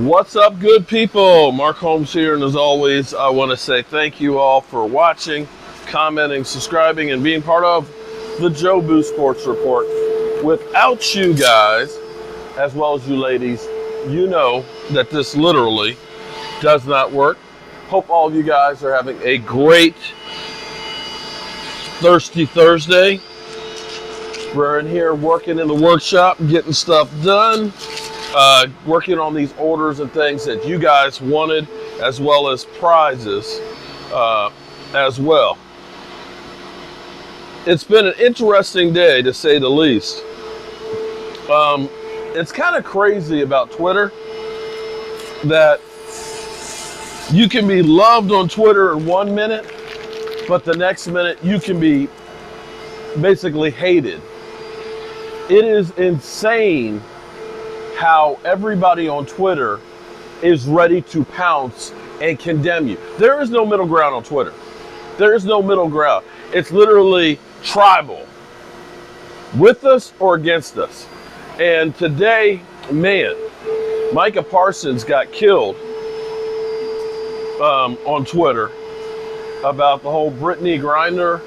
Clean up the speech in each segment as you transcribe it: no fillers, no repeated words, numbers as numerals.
What's up, good people? Mark Holmes here, and as always, I want to say thank you all for watching, commenting, subscribing, and being part of the Joe Boo Sports Report. Without you guys, as well as you ladies, you know that this literally does not work. Hope all of you guys are having a great Thirsty Thursday. We're in here working in the workshop, getting stuff done. Working on these orders and things that you guys wanted, as well as prizes as well. It's been an interesting day, to say the least. It's kind of crazy about Twitter that you can be loved on Twitter in 1 minute, but the next minute you can be basically hated. It is insane how everybody on Twitter is ready to pounce and condemn you. There is no middle ground on Twitter. There is no middle ground. It's literally tribal. With us or against us. And today, man, Micah Parsons got killed on Twitter about the whole Brittany Griner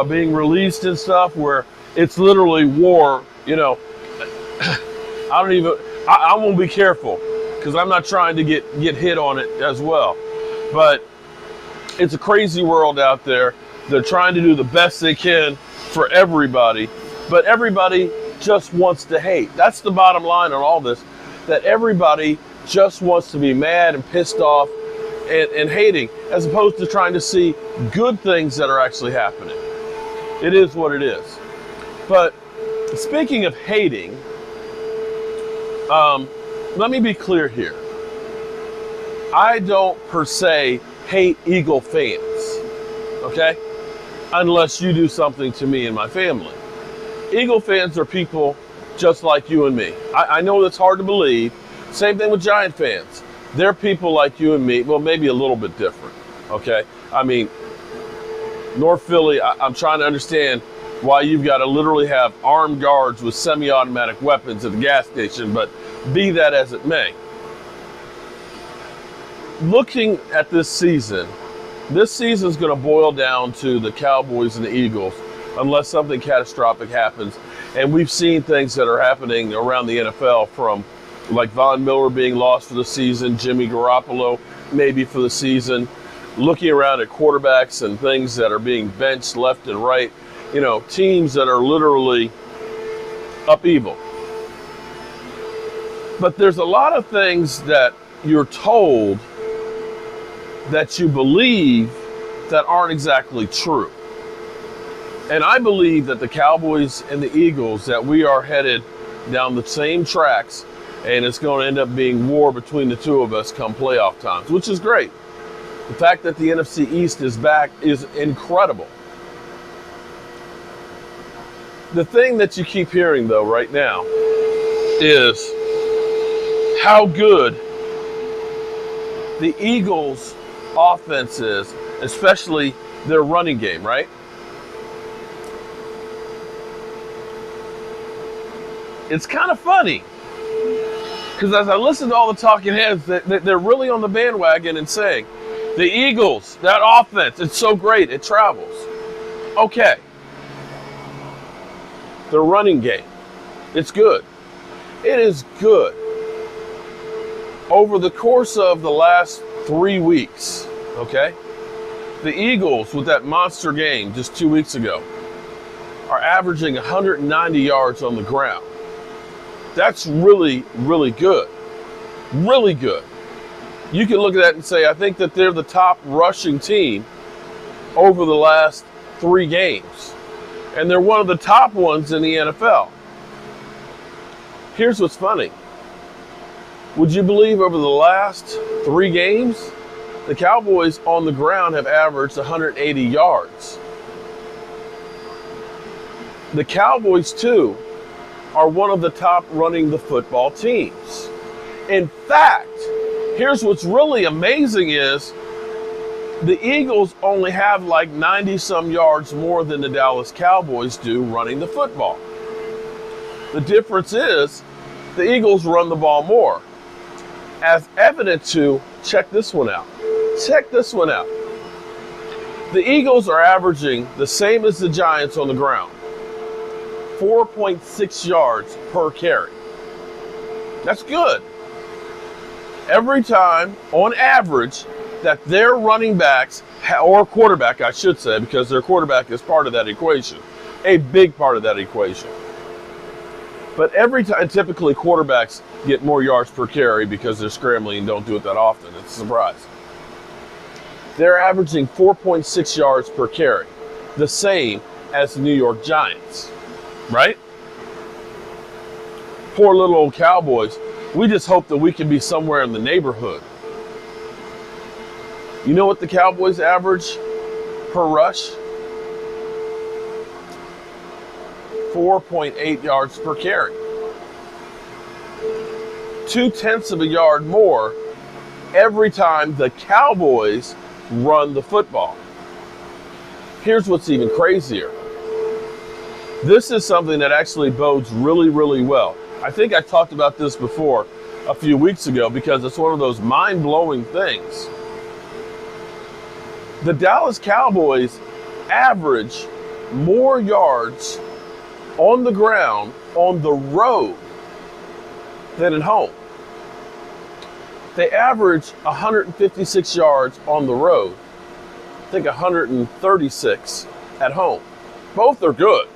being released and stuff, where it's literally war, you know. I won't be careful because I'm not trying to get hit on it as well. But it's a crazy world out there. They're trying to do the best they can for everybody, but everybody just wants to hate. That's the bottom line on all this, that everybody just wants to be mad and pissed off and hating, as opposed to trying to see good things that are actually happening. It is what it is. But speaking of hating, let me be clear here. I don't per se hate Eagle fans, okay? Unless you do something to me and my family. Eagle fans are people just like you and me. I know that's hard to believe. Same thing with Giant fans. They're people like you and me, well, maybe a little bit different, okay? I mean, North Philly, I'm trying to understand why you've got to literally have armed guards with semi-automatic weapons at the gas station, but be that as it may. Looking at this season's going to boil down to the Cowboys and the Eagles, unless something catastrophic happens. And we've seen things that are happening around the NFL, from like Von Miller being lost for the season, Jimmy Garoppolo maybe for the season, looking around at quarterbacks and things that are being benched left and right. You know, teams that are literally upheaval. But there's a lot of things that you're told that you believe that aren't exactly true. And I believe that the Cowboys and the Eagles, that we are headed down the same tracks, and it's going to end up being war between the two of us come playoff times, which is great. The fact that the NFC East is back is incredible. The thing that you keep hearing, though, right now is how good the Eagles' offense is, especially their running game, right? It's kind of funny, because as I listen to all the talking heads, they're really on the bandwagon and saying, the Eagles, that offense, it's so great, it travels. Okay. Their running game, it's good. It is good. Over the course of the last 3 weeks, okay, the Eagles, with that monster game just 2 weeks ago, are averaging 190 yards on the ground. That's really, really good. Really good. You can look at that and say, I think that they're the top rushing team over the last 3 games. And they're one of the top ones in the NFL. Here's what's funny. Would you believe over the last 3 games, the Cowboys on the ground have averaged 180 yards? The Cowboys, too, are one of the top running the football teams. In fact, here's what's really amazing is the Eagles only have like 90-some yards more than the Dallas Cowboys do running the football. The difference is the Eagles run the ball more. As evident to, check this one out. Check this one out. The Eagles are averaging the same as the Giants on the ground. 4.6 yards per carry. That's good. Every time, on average, that their running backs, or quarterback, I should say, because their quarterback is part of that equation, a big part of that equation. But every time, typically quarterbacks get more yards per carry because they're scrambling and don't do it that often. It's a surprise. They're averaging 4.6 yards per carry, the same as the New York Giants, right? Poor little old Cowboys. We just hope that we can be somewhere in the neighborhood. You know what the Cowboys average per rush? 4.8 yards per carry. 0.2 of a yard more every time the Cowboys run the football. Here's what's even crazier. This is something that actually bodes really, really well. I think I talked about this before a few weeks ago because it's one of those mind-blowing things. The Dallas Cowboys average more yards on the ground on the road than at home. They average 156 yards on the road. I think 136 at home. Both are good.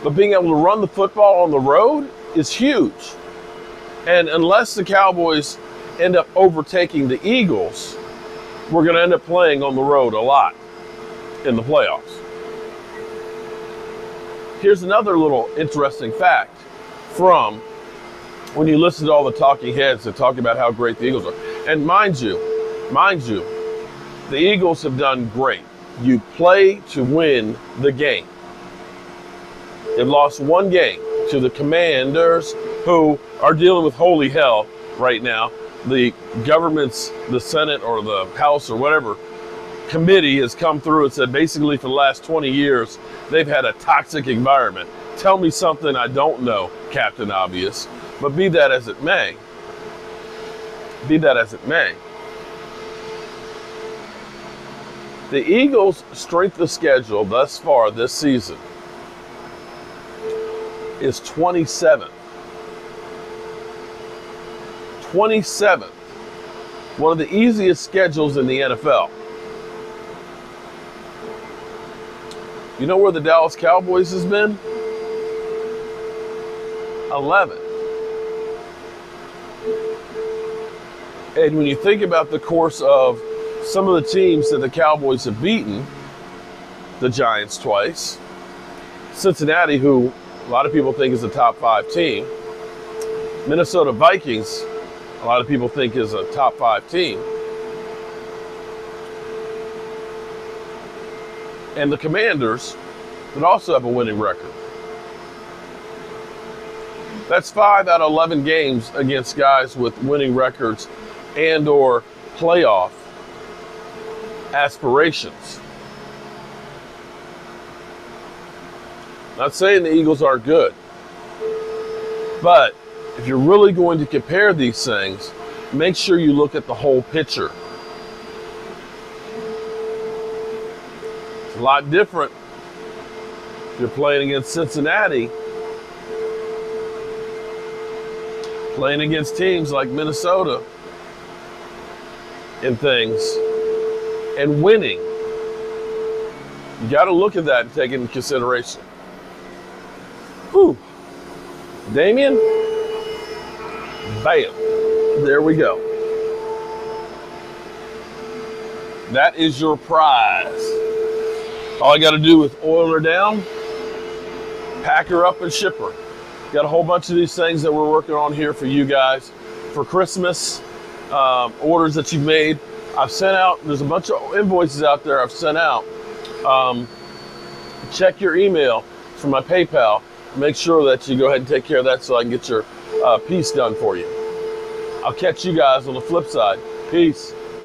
But being able to run the football on the road is huge. And unless the Cowboys end up overtaking the Eagles, we're going to end up playing on the road a lot in the playoffs. Here's another little interesting fact from when you listen to all the talking heads that talk about how great the Eagles are. And mind you, the Eagles have done great. You play to win the game. They've lost one game to the Commanders, who are dealing with holy hell right now. The government's, the Senate or the House or whatever committee has come through and said basically for the last 20 years, they've had a toxic environment. Tell me something I don't know, Captain Obvious. But be that as it may, the Eagles' strength of schedule thus far this season is 27th. 27th. One of the easiest schedules in the NFL. You know where the Dallas Cowboys has been? 11. And when you think about the course of some of the teams that the Cowboys have beaten, the Giants twice, Cincinnati, who a lot of people think is a top 5 team, Minnesota Vikings, a lot of people think is a top 5 team, and the Commanders that also have a winning record. That's 5 out of 11 games against guys with winning records and or playoff aspirations. Not saying the Eagles aren't good, but if you're really going to compare these things, make sure you look at the whole picture. It's a lot different if you're playing against Cincinnati, playing against teams like Minnesota and things, and winning. You got to look at that and take it into consideration. Whew. Damien, bam, there we go. That is your prize. All I got to do is oil her down, pack her up, and ship her. Got a whole bunch of these things that we're working on here for you guys for Christmas. Orders that you've made. I've sent out, there's a bunch of invoices out there I've sent out. Check your email from my PayPal. Make sure that you go ahead and take care of that so I can get your piece done for you. I'll catch you guys on the flip side. Peace.